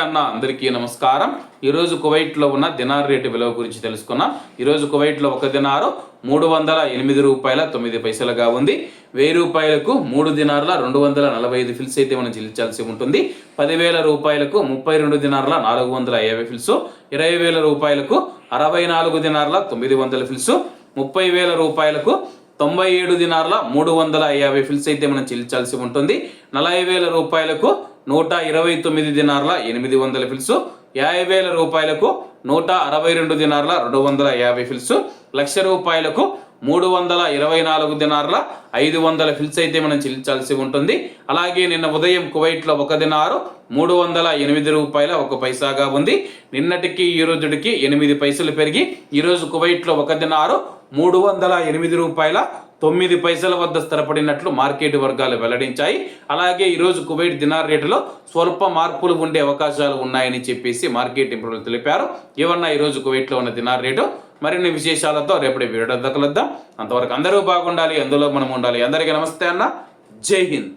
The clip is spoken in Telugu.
అన్న, అందరికీ నమస్కారం. ఈరోజు కువైట్లో ఉన్న దినార్ రేటు విలువ గురించి తెలుసుకున్నాం. ఈరోజు కువైట్లో ఒక దినారు 308 రూపాయల 9 పైసలుగా ఉంది. 1000 రూపాయలకు 3 దినార్ల 245 ఫిల్స్ అయితే మనం చెల్లించాల్సి ఉంటుంది. 10,000 రూపాయలకు 32 దినార్ల 450 ఫిల్స్, 20,000 రూపాయలకు 64 దినార్ల 900 ఫిల్స్, 30,000 రూపాయలకు 97 దినార్ల 350 ఫిల్స్ అయితే మనం చెల్లించాల్సి ఉంటుంది. 40,000 రూపాయలకు 129 దినార్ల 800 ఫిల్స్, 50,000 రూపాయలకు 162 దినార్ల 250 ఫిల్స్, 1,00,000 రూపాయలకు 324 దినార్ల 500 ఫిల్స్ అయితే మనం చెల్లించాల్సి ఉంటుంది. అలాగే నిన్న ఉదయం కువైట్లో ఒక దినారు 308 రూపాయల 1 పైసాగా ఉంది. నిన్నటికి ఈ రోజుకి 8 పైసలు పెరిగి ఈరోజు కువైట్లో ఒక దినారు 308 రూపాయల 9 పైసల వద్ద స్థిరపడినట్లు మార్కెట్ వర్గాలు వెల్లడించాయి. అలాగే ఈరోజు కువైట్ దినార్ రేటులో స్వల్ప మార్పులు ఉండే అవకాశాలు ఉన్నాయని చెప్పేసి మార్కెట్ నిపుణులు తెలిపారు. ఏమన్నా ఈరోజు కువైట్లో ఉన్న దినార్ రేటు మరిన్ని విశేషాలతో రేపటి వీడియో కలుద్దాం. అంతవరకు అందరూ బాగుండాలి, అందులో మనం ఉండాలి. అందరికీ నమస్తే అన్న, జై హింద్.